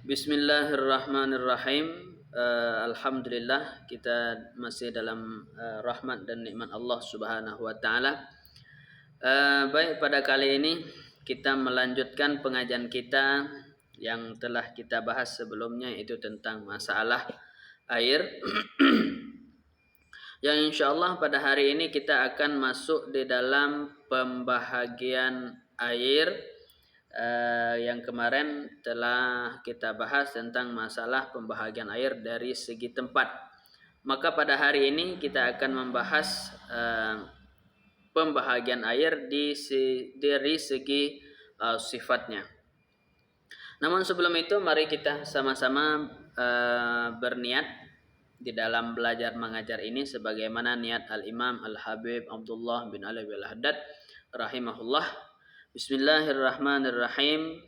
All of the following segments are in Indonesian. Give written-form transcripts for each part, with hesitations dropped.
Bismillahirrahmanirrahim. Alhamdulillah kita masih dalam rahmat dan nikmat Allah Subhanahu wa taala. Baik, pada kali ini kita melanjutkan pengajian kita yang telah kita bahas sebelumnya, itu tentang masalah air. Yang insyaallah pada hari ini kita akan masuk di dalam pembahagian air. Yang kemarin telah kita bahas tentang masalah pembahagian air dari segi tempat. Maka pada hari ini kita akan membahas pembahagian air dari segi sifatnya. Namun sebelum itu mari kita sama-sama berniat di dalam belajar mengajar ini sebagaimana niat Al-Imam Al-Habib Abdullah bin Alawi Al-Haddad rahimahullah. Bismillahirrahmanirrahim.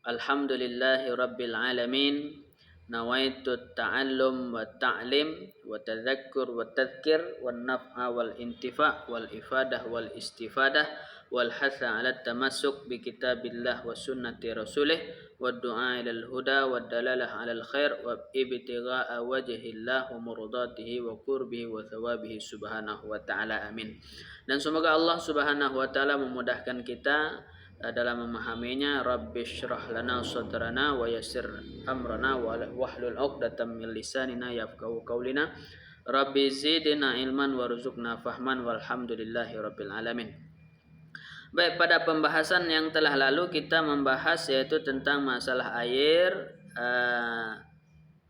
Alhamdulillahi rabbil alamin. Nawaitu ta'allum wa ta'lim wa tadhakkur wa tadhkir wa naf'a wal intifa' wal ifadah wal istifadah wal hatha 'ala tamassuk bi kitabillah wa sunnati rasulih wa du'a ilal huda wa dalalah 'alal khair wa ibtigha'a wajhillah wa murdatihi wa qurbihi wa thawabihi subhanahu wa ta'ala. Amin. Dan semoga Allah Subhanahu wa taala memudahkan kita dalam memahaminya. Rabbi syrah lana sadrana wa yassir amrana wahlul 'uqdatam min lisanina yafqahu qaulina. Rabbi zidna ilman warzuqna fahman walhamdulillahi rabbil alamin. Baik, pada pembahasan yang telah lalu kita membahas yaitu tentang masalah air,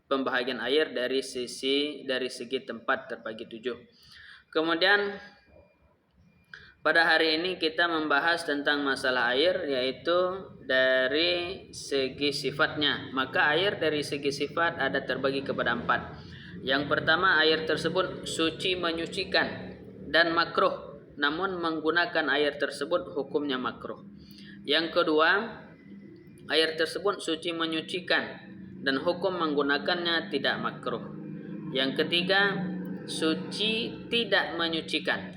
pembahagian air dari segi tempat terbagi 7. Kemudian pada hari ini kita membahas tentang masalah air yaitu dari segi sifatnya. Maka air dari segi sifat ada terbagi kepada 4. Yang pertama, air tersebut suci menyucikan dan makruh, namun menggunakan air tersebut hukumnya makruh. Yang kedua, air tersebut suci menyucikan dan hukum menggunakannya tidak makruh. Yang ketiga, suci tidak menyucikan.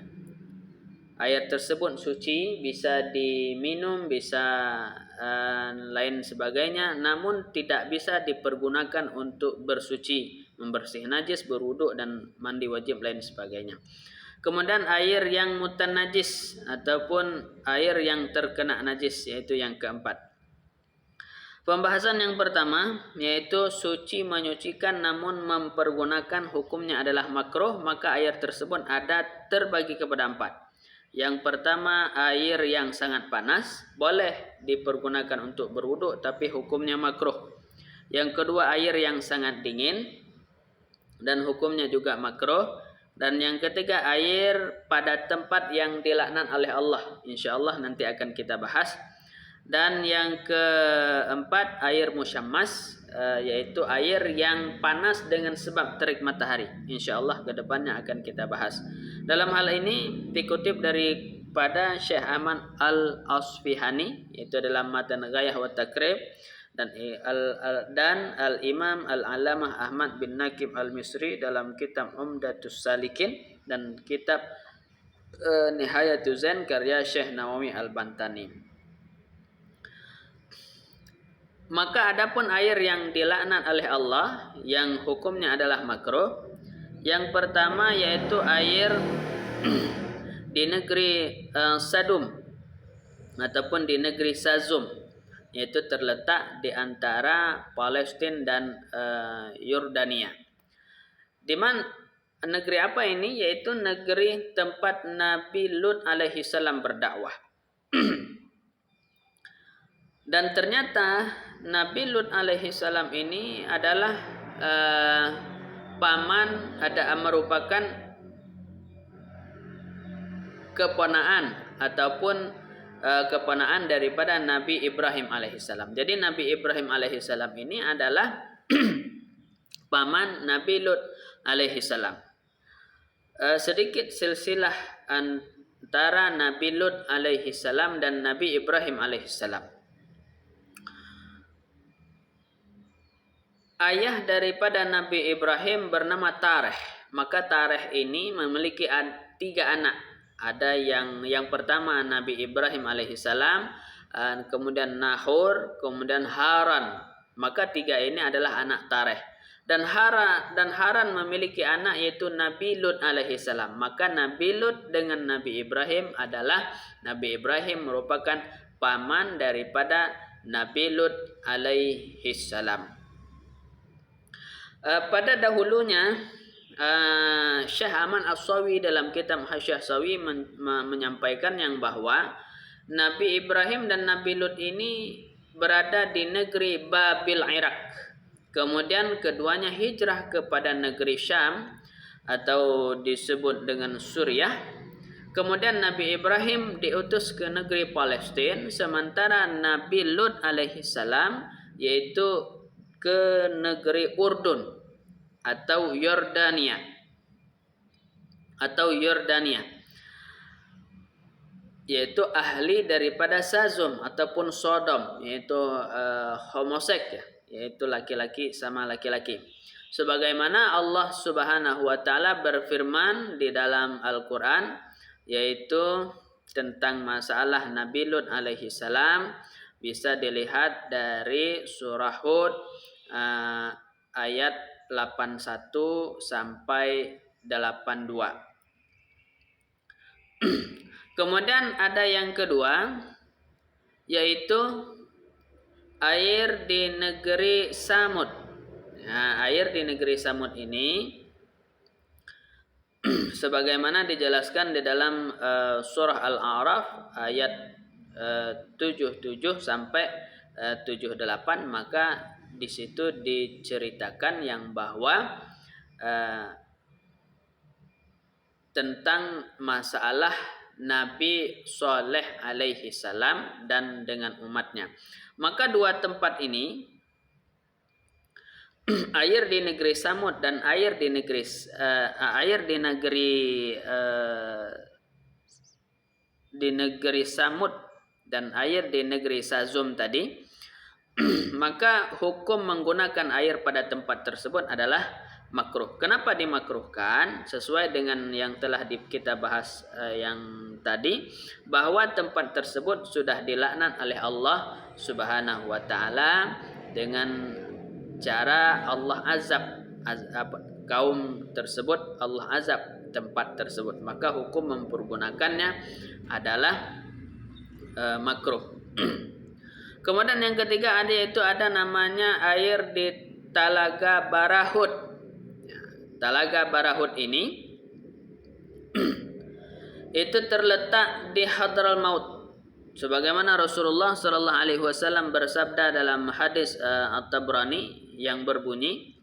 Air tersebut suci, bisa diminum, bisa lain sebagainya, namun tidak bisa dipergunakan untuk bersuci, membersih najis, berwuduk dan mandi wajib lain sebagainya. Kemudian air yang mutanajis ataupun air yang terkena najis, yaitu yang keempat. Pembahasan yang pertama yaitu suci menyucikan namun mempergunakan hukumnya adalah makruh, maka air tersebut ada terbagi kepada 4. Yang pertama, air yang sangat panas boleh dipergunakan untuk berwuduk tapi hukumnya makruh. Yang kedua, air yang sangat dingin dan hukumnya juga makruh. Dan yang ketiga, air pada tempat yang dilaknat oleh Allah. Insyaallah nanti akan kita bahas. Dan yang keempat, air musyammas, yaitu air yang panas dengan sebab terik matahari. Insyaallah ke depannya akan kita bahas. Dalam hal ini dikutip daripada Syekh Ahmad Al-Asfihani, yaitu dalam Matan Ghayah wa Takrib, dan Al-Imam Al-Alamah Ahmad bin Naqib Al-Misri dalam kitab Umdatus Salikin dan kitab Nihayatuz Zain karya Syekh Nawawi Al-Bantani. Maka adapun air yang dilaknat oleh Allah yang hukumnya adalah makruh. Yang pertama yaitu air di negeri Sadum ataupun di negeri Sazum, yaitu terletak di antara Palestina dan Yordania. Di mana negeri apa ini? Yaitu negeri tempat Nabi Lut alaihi salam berdakwah. Dan ternyata Nabi Lut alaihi salam ini adalah merupakan keponaan ataupun keponaan daripada Nabi Ibrahim alaihissalam. Jadi Nabi Ibrahim alaihissalam ini adalah paman Nabi Lut alaihissalam. Sedikit silsilah antara Nabi Lut alaihissalam dan Nabi Ibrahim alaihissalam. Ayah daripada Nabi Ibrahim bernama Tareh. Maka Tareh ini memiliki 3 anak. Ada yang pertama Nabi Ibrahim alaihissalam, kemudian Nahor, kemudian Haran. Maka 3 ini adalah anak Tareh. Dan Haran memiliki anak yaitu Nabi Lut alaihi salam. Maka Nabi Lut dengan Nabi Ibrahim adalah Nabi Ibrahim merupakan paman daripada Nabi Lut alaihi salam. Pada dahulunya Syekh Aman As-Sawi dalam kitab Hasyiah Sawi menyampaikan yang bahwa Nabi Ibrahim dan Nabi Lut ini berada di negeri Babil Irak. Kemudian keduanya hijrah kepada negeri Syam atau disebut dengan Suriah. Kemudian Nabi Ibrahim diutus ke negeri Palestina, sementara Nabi Lut alaihi salam yaitu ke negeri Urdun atau Yordania. Yaitu ahli daripada Sazum ataupun Sodom, yaitu homoseks ya, yaitu laki-laki sama laki-laki. Sebagaimana Allah Subhanahu wa taala berfirman di dalam Al-Qur'an yaitu tentang masalah Nabi Lut alaihi salam, bisa dilihat dari surah Hud ayat 81 sampai 82. Kemudian ada yang kedua yaitu air di negeri Samud. Nah, air di negeri Samud ini sebagaimana dijelaskan di dalam surah Al-A'raf ayat 77 sampai 78, maka di situ diceritakan yang bahwa tentang masalah Nabi Saleh alaihi salam dan dengan umatnya. Maka 2 tempat ini, air di negeri Samud dan air di negeri Samud dan air di negeri Sazum tadi, maka hukum menggunakan air pada tempat tersebut adalah makruh. Kenapa dimakruhkan? Sesuai dengan yang telah kita bahas yang tadi, bahwa tempat tersebut sudah dilaknat oleh Allah Subhanahu wa taala dengan cara Allah azab kaum tersebut, Allah azab tempat tersebut. Maka hukum mempergunakannya adalah makruh. Kemudian yang ketiga ada namanya air di Talaga Barahud. Talaga Barahud ini itu terletak di Hadramaut. Sebagaimana Rasulullah sallallahu alaihi wasallam bersabda dalam hadis At-Tabrani yang berbunyi,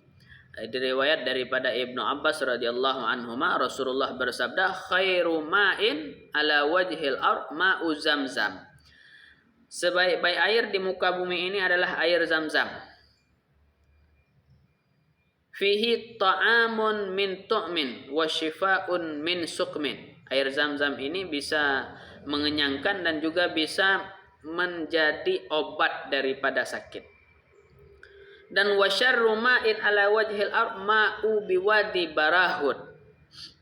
diriwayat daripada Ibnu Abbas radhiyallahu anhuma, Rasulullah bersabda, khairu ma'in ala wajhil ard ma'u Zamzam. Sebaik-baik air di muka bumi ini adalah air Zamzam. Fihi ta'amun min tu'min wa shifaa'un min suqmin. Air Zamzam ini bisa mengenyangkan dan juga bisa menjadi obat daripada sakit. Dan wa syarru ma'in ala wajhil ard ma'u biwadi Barahud.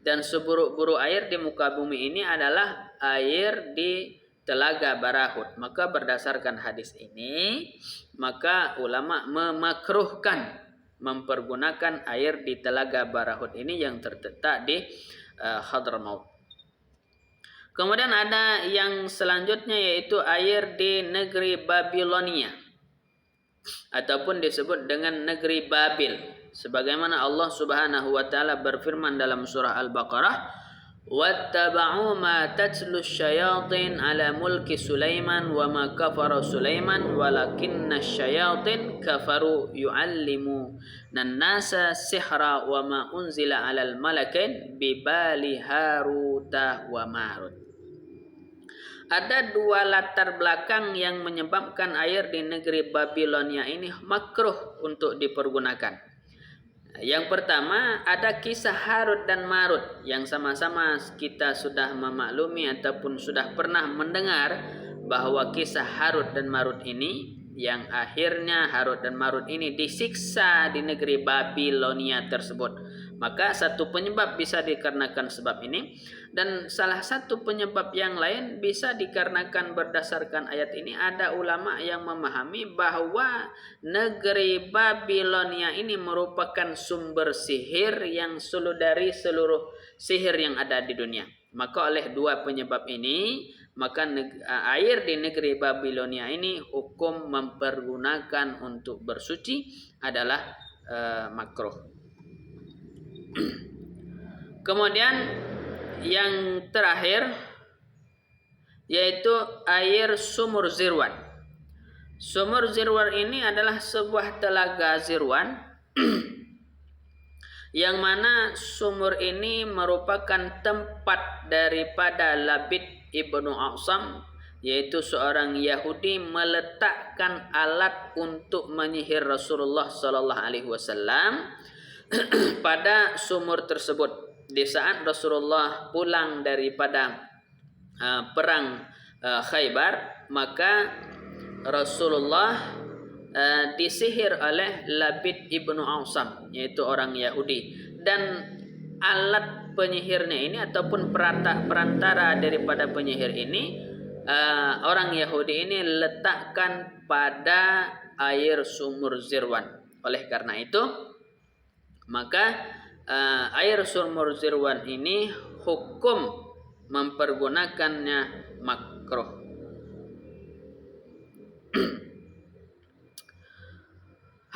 Dan seburuk-buruk air di muka bumi ini adalah air di Telaga Barahud. Maka berdasarkan hadis ini, maka ulama memakruhkan mempergunakan air di Telaga Barahud ini yang terletak di Hadramaut. Kemudian ada yang selanjutnya yaitu air di negeri Babilonia ataupun disebut dengan negeri Babil. Sebagaimana Allah Subhanahu wa taala berfirman dalam surah Al-Baqarah, وَاتَّبَعُوا مَا تَتْلُو الشَّيَاطِينُ عَلَى مُلْكِ سُلَيْمَانَ وَمَا كَفَرَ سُلَيْمَانُ وَلَكِنَّ الشَّيَاطِينَ كَفَرُوا يُعَلِّمُونَ النَّاسَ السِّحْرَ وَمَا أُنْزِلَ عَلَى الْمَلَكَيْنِ بِبَابِلَ هَارُوتَ وَمَارُوتَ. Ada 2 latar belakang yang menyebabkan air di negeri Babilonia ini makruh untuk dipergunakan. Yang pertama, ada kisah Harut dan Marut yang sama-sama kita sudah memaklumi ataupun sudah pernah mendengar bahwa kisah Harut dan Marut ini, yang akhirnya Harut dan Marut ini disiksa di negeri Babilonia tersebut. Maka satu penyebab bisa dikarenakan sebab ini, Dan salah satu penyebab yang lain bisa dikarenakan berdasarkan ayat ini ada ulama yang memahami bahwa negeri Babilonia ini merupakan sumber sihir yang dari seluruh sihir yang ada di dunia. Maka oleh dua penyebab ini, maka air di negeri Babilonia ini hukum mempergunakan untuk bersuci adalah makruh. Kemudian yang terakhir yaitu air sumur Zirwan. Sumur Zirwan ini adalah sebuah telaga Zirwan yang mana sumur ini merupakan tempat daripada Labid ibnu A'sam, yaitu seorang Yahudi meletakkan alat untuk menyihir Rasulullah sallallahu alaihi wasallam pada sumur tersebut. Di saat Rasulullah pulang daripada perang Khaybar, maka Rasulullah disihir oleh Labid ibnu A'sam, yaitu orang Yahudi, dan alat penyihirnya ini ataupun perantara daripada penyihir ini orang Yahudi ini letakkan pada air sumur Zirwan. Oleh karena itu, maka air sumur Zirwan ini hukum mempergunakannya makruh.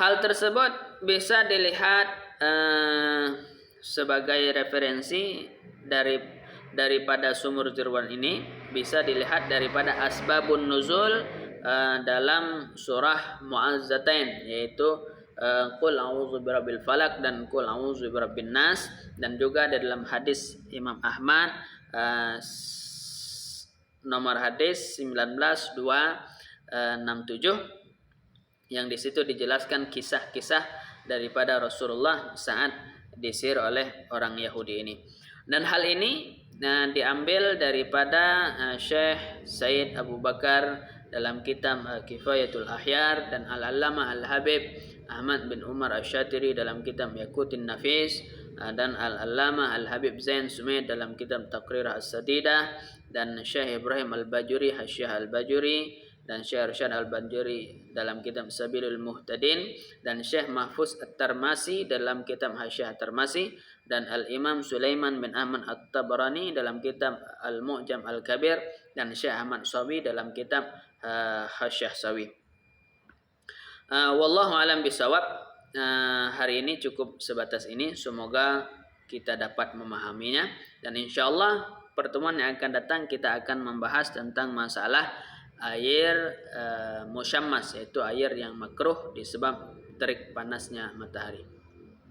Hal tersebut bisa dilihat sebagai referensi daripada sumur Zirwan ini, bisa dilihat daripada asbabun nuzul dalam surah Mu'azzatain, yaitu Qul a'udzu birabbil falaq dan Qul a'udzu birabbin nas, dan juga dalam hadis Imam Ahmad nomor hadis 19267 yang di situ dijelaskan kisah-kisah daripada Rasulullah saat disihir oleh orang Yahudi ini. Dan hal ini diambil daripada Syekh Said Abu Bakar dalam kitab Kifayatul Ahyar, dan Al-Allamah Al-Habib Ahmad bin Umar Asy-Syatiri dalam kitab Yaqutin Nafis, dan Al-Allamah Al-Habib Zain Sumaid dalam kitab Taqrir As-Sadidah, dan Syekh Ibrahim Al-Bajuri Hasyiah Al-Bajuri, dan Syekh Irsyad Al-Bajuri dalam kitab Sabilul Muhtadin, dan Syekh Mahfuz At-Tarmasi dalam kitab Hasyiah At-Tarmasi, dan Al-Imam Sulaiman bin Ahmad At-Tabarani dalam kitab Al-Mu'jam Al-Kabir, dan Syekh Ahmad Sawi dalam kitab Hasyiah Sawi. Wallahu alam bisawab. Hari ini cukup sebatas ini. Semoga kita dapat memahaminya, dan insyaallah pertemuan yang akan datang kita akan membahas tentang masalah air musyammas, yaitu air yang makruh disebab terik panasnya matahari.